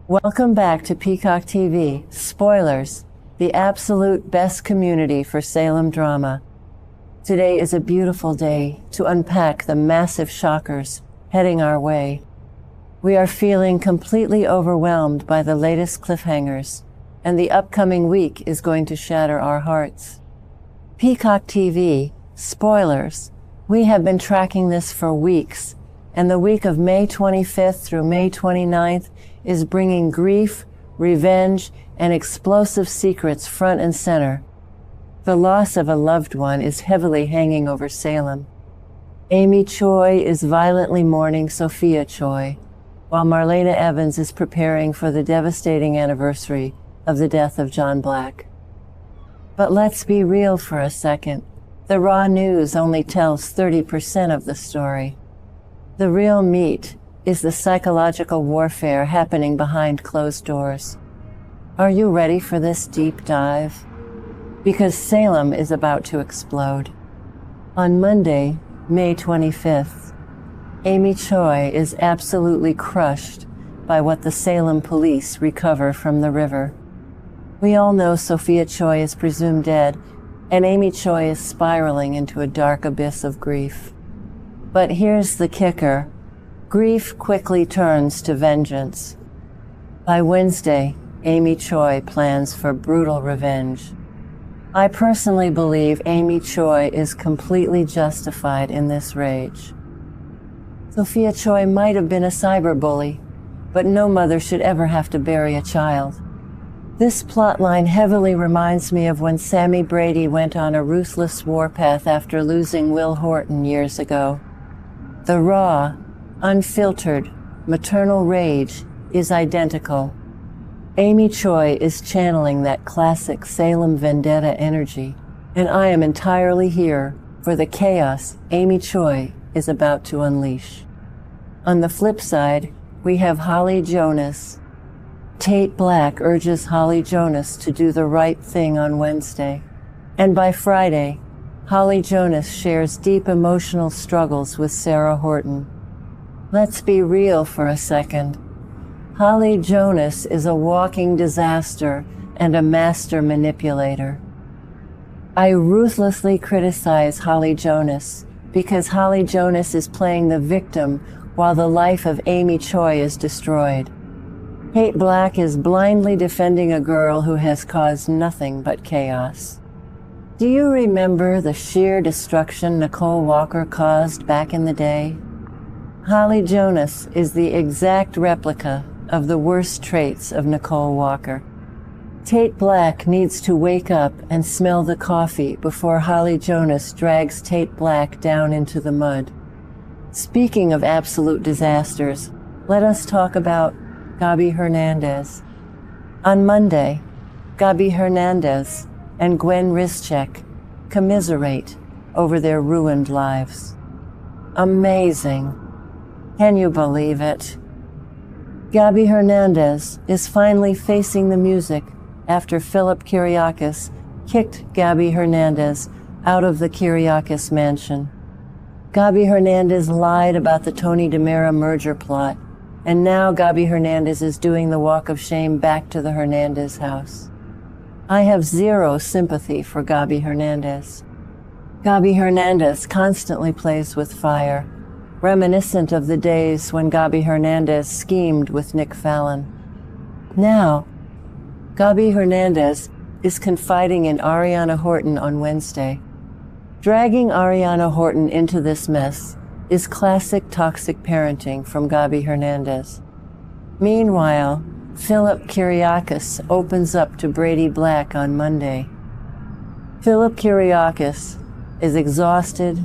Welcome back to Peacock TV. Spoilers, the absolute best community for Salem drama. Today is a beautiful day to unpack the massive shockers heading our way. We are feeling completely overwhelmed by the latest cliffhangers, and the upcoming week is going to shatter our hearts. Peacock TV, spoilers. We have been tracking this for weeks, and the week of May 25th through May 29th is bringing grief, revenge, and explosive secrets front and center. The loss of a loved one is heavily hanging over Salem. Amy Choi is violently mourning Sophia Choi, while Marlena Evans is preparing for the devastating anniversary of the death of John Black. But let's be real for a second. The raw news only tells 30% of the story. The real meat is the psychological warfare happening behind closed doors. Are you ready for this deep dive? Because Salem is about to explode. On Monday, May 25th, Amy Choi is absolutely crushed by what the Salem police recover from the river. We all know Sophia Choi is presumed dead, and Amy Choi is spiraling into a dark abyss of grief. But here's the kicker. Grief quickly turns to vengeance. By Wednesday, Amy Choi plans for brutal revenge. I personally believe Amy Choi is completely justified in this rage. Sophia Choi might have been a cyberbully, but no mother should ever have to bury a child. This plotline heavily reminds me of when Sammy Brady went on a ruthless warpath after losing Will Horton years ago. The raw, unfiltered, maternal rage is identical. Amy Choi is channeling that classic Salem vendetta energy, and I am entirely here for the chaos Amy Choi is about to unleash. On the flip side, we have Holly Jonas. Tate Black urges Holly Jonas to do the right thing on Wednesday. And by Friday, Holly Jonas shares deep emotional struggles with Sarah Horton. Let's be real for a second. Holly Jonas is a walking disaster and a master manipulator. I ruthlessly criticize Holly Jonas because Holly Jonas is playing the victim while the life of Amy Choi is destroyed. Tate Black is blindly defending a girl who has caused nothing but chaos. Do you remember the sheer destruction Nicole Walker caused back in the day? Holly Jonas is the exact replica of the worst traits of Nicole Walker. Tate Black needs to wake up and smell the coffee before Holly Jonas drags Tate Black down into the mud. Speaking of absolute disasters, let us talk about Gabi Hernandez. On Monday, Gabi Hernandez and Gwen Rischek commiserate over their ruined lives. Amazing. Can you believe it? Gabi Hernandez is finally facing the music after Philip Kiriakis kicked Gabi Hernandez out of the Kiriakis mansion. Gabi Hernandez lied about the Tony DiMera merger plot, and now Gabi Hernandez is doing the walk of shame back to the Hernandez house. I have zero sympathy for Gabi Hernandez. Gabi Hernandez constantly plays with fire, reminiscent of the days when Gabi Hernandez schemed with Nick Fallon. Now, Gabi Hernandez is confiding in Ariana Horton on Wednesday. Dragging Ariana Horton into this mess is classic toxic parenting from Gabi Hernandez. Meanwhile, Philip Kiriakis opens up to Brady Black on Monday. Philip Kiriakis is exhausted,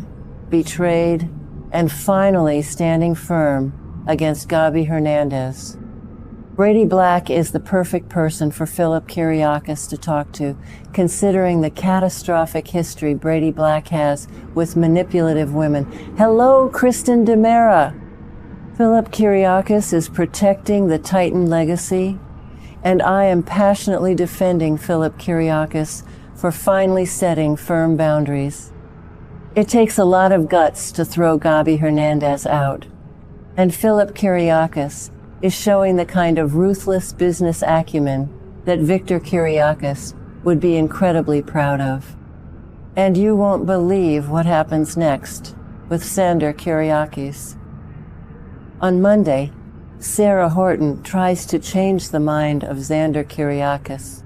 betrayed, and finally standing firm against Gabi Hernandez. Brady Black is the perfect person for Philip Kiriakis to talk to, considering the catastrophic history Brady Black has with manipulative women. Hello, Kristen DiMera. Philip Kiriakis is protecting the Titan legacy, and I am passionately defending Philip Kiriakis for finally setting firm boundaries. It takes a lot of guts to throw Gabi Hernandez out, and Philip Kiriakis is showing the kind of ruthless business acumen that Victor Kiriakis would be incredibly proud of. And you won't believe what happens next with Xander Kiriakis. On Monday, Sarah Horton tries to change the mind of Xander Kiriakis.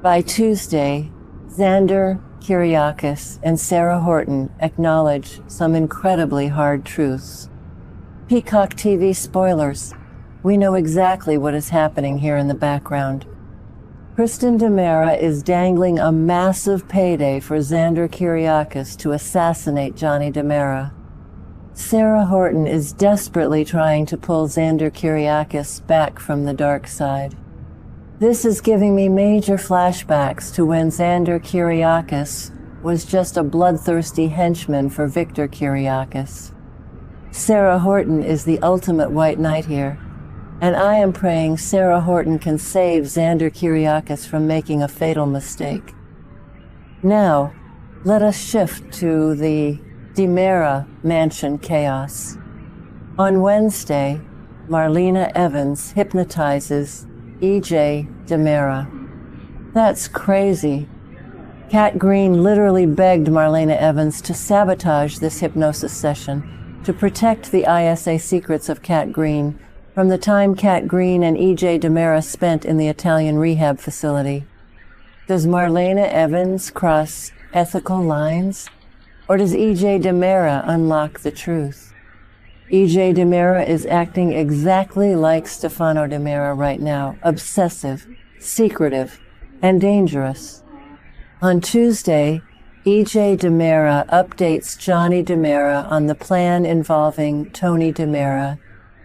By Tuesday, Xander Kiriakis and Sarah Horton acknowledge some incredibly hard truths. Peacock TV spoilers. We know exactly what is happening here in the background. Kristen DiMera is dangling a massive payday for Xander Kiriakis to assassinate Johnny DiMera. Sarah Horton is desperately trying to pull Xander Kiriakis back from the dark side. This is giving me major flashbacks to when Xander Kiriakis was just a bloodthirsty henchman for Victor Kiriakis. Sarah Horton is the ultimate white knight here, and I am praying Sarah Horton can save Xander Kiriakis from making a fatal mistake. Now, let us shift to the DiMera mansion chaos. On Wednesday, Marlena Evans hypnotizes E.J. DiMera. That's crazy. Kat Green literally begged Marlena Evans to sabotage this hypnosis session to protect the ISA secrets of Kat Green from the time Kat Green and E.J. DiMera spent in the Italian rehab facility. Does Marlena Evans cross ethical lines? Or does E.J. DiMera unlock the truth? E.J. DiMera is acting exactly like Stefano DiMera right now, obsessive, secretive, and dangerous. On Tuesday, E.J. DiMera updates Johnny DiMera on the plan involving Tony DiMera,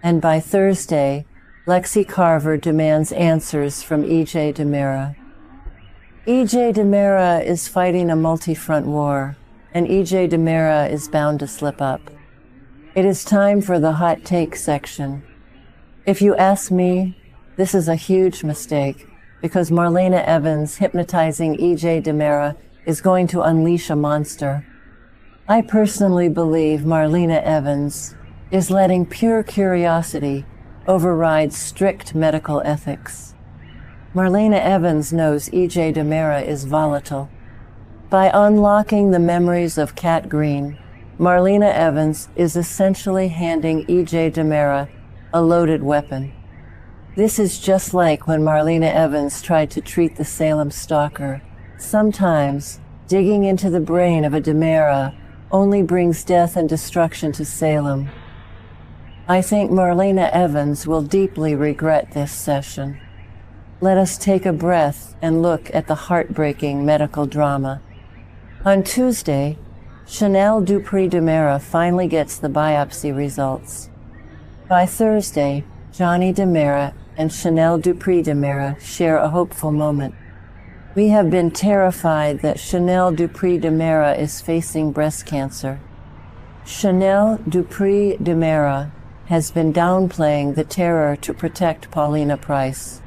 and by Thursday, Lexi Carver demands answers from E.J. DiMera. E.J. DiMera is fighting a multi-front war, and E.J. DiMera is bound to slip up. It is time for the hot take section. If you ask me, this is a huge mistake because Marlena Evans hypnotizing E.J. DiMera is going to unleash a monster. I personally believe Marlena Evans is letting pure curiosity override strict medical ethics. Marlena Evans knows E.J. DiMera is volatile. By unlocking the memories of Kat Green, Marlena Evans is essentially handing E.J. DiMera a loaded weapon. This is just like when Marlena Evans tried to treat the Salem stalker. Sometimes, digging into the brain of a DiMera only brings death and destruction to Salem. I think Marlena Evans will deeply regret this session. Let us take a breath and look at the heartbreaking medical drama. On Tuesday, Chanel Dupree DiMera finally gets the biopsy results. By Thursday, Johnny DiMera and Chanel Dupree DiMera share a hopeful moment. We have been terrified that Chanel Dupree DiMera is facing breast cancer. Chanel Dupree DiMera has been downplaying the terror to protect Paulina Price.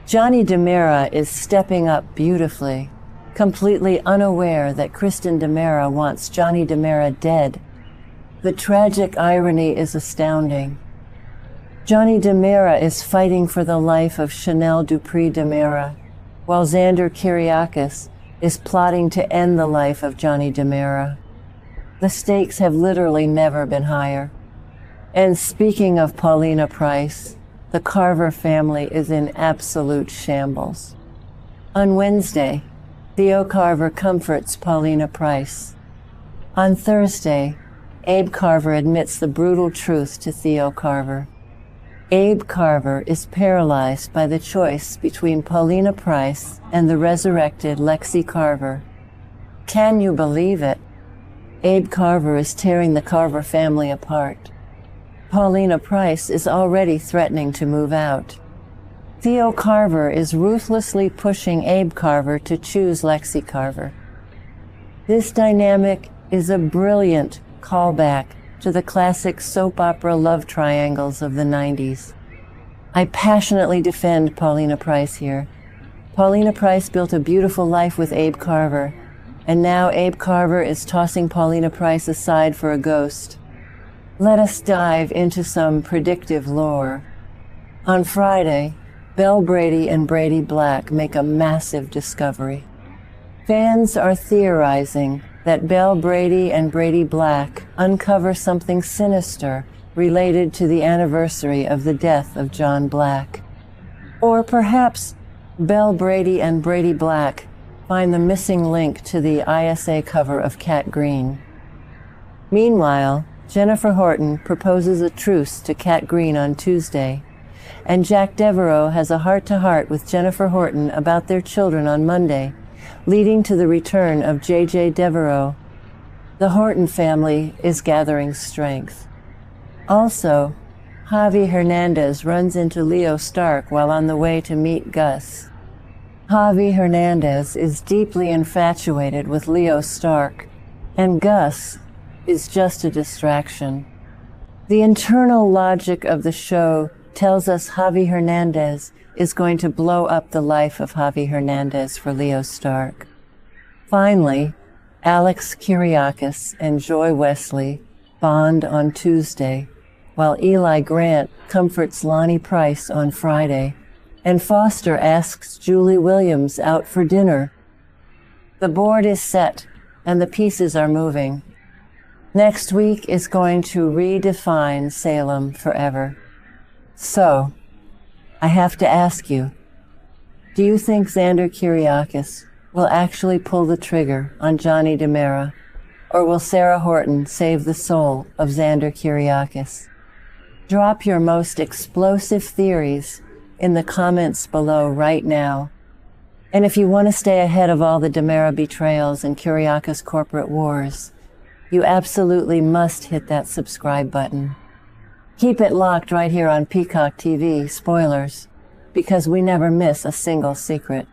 Johnny DiMera is stepping up beautifully, completely unaware that Kristen DiMera wants Johnny DiMera dead. The tragic irony is astounding. Johnny DiMera is fighting for the life of Chanel Dupree DiMera, while Xander Kiriakis is plotting to end the life of Johnny DiMera. The stakes have literally never been higher. And speaking of Paulina Price, the Carver family is in absolute shambles. On Wednesday, Theo Carver comforts Paulina Price. On Thursday, Abe Carver admits the brutal truth to Theo Carver. Abe Carver is paralyzed by the choice between Paulina Price and the resurrected Lexi Carver. Can you believe it? Abe Carver is tearing the Carver family apart. Paulina Price is already threatening to move out. Theo Carver is ruthlessly pushing Abe Carver to choose Lexi Carver. This dynamic is a brilliant callback to the classic soap opera love triangles of the 90s. I passionately defend Paulina Price here. Paulina Price built a beautiful life with Abe Carver, and now Abe Carver is tossing Paulina Price aside for a ghost. Let us dive into some predictive lore. On Friday, Belle Brady and Brady Black make a massive discovery. Fans are theorizing that Belle Brady and Brady Black uncover something sinister related to the anniversary of the death of John Black. Or perhaps Belle Brady and Brady Black find the missing link to the ISA cover of Cat Green. Meanwhile, Jennifer Horton proposes a truce to Cat Green on Tuesday, and Jack Devereaux has a heart-to-heart with Jennifer Horton about their children on Monday, leading to the return of J.J. Devereaux. The Horton family is gathering strength. Also, Javi Hernandez runs into Leo Stark while on the way to meet Gus. Javi Hernandez is deeply infatuated with Leo Stark, and Gus is just a distraction. The internal logic of the show tells us Javi Hernandez is going to blow up the life of Javi Hernandez for Leo Stark. Finally, Alex Kyriakis and Joy Wesley bond on Tuesday, while Eli Grant comforts Lonnie Price on Friday, and Foster asks Julie Williams out for dinner. The board is set, and the pieces are moving. Next week is going to redefine Salem forever. So, I have to ask you, do you think Xander Kyriakis will actually pull the trigger on Johnny DiMera, or will Sarah Horton save the soul of Xander Kyriakis? Drop your most explosive theories in the comments below right now. And if you want to stay ahead of all the DiMera betrayals and Kyriakis corporate wars, you absolutely must hit that subscribe button. Keep it locked right here on Peacock TV, spoilers, because we never miss a single secret.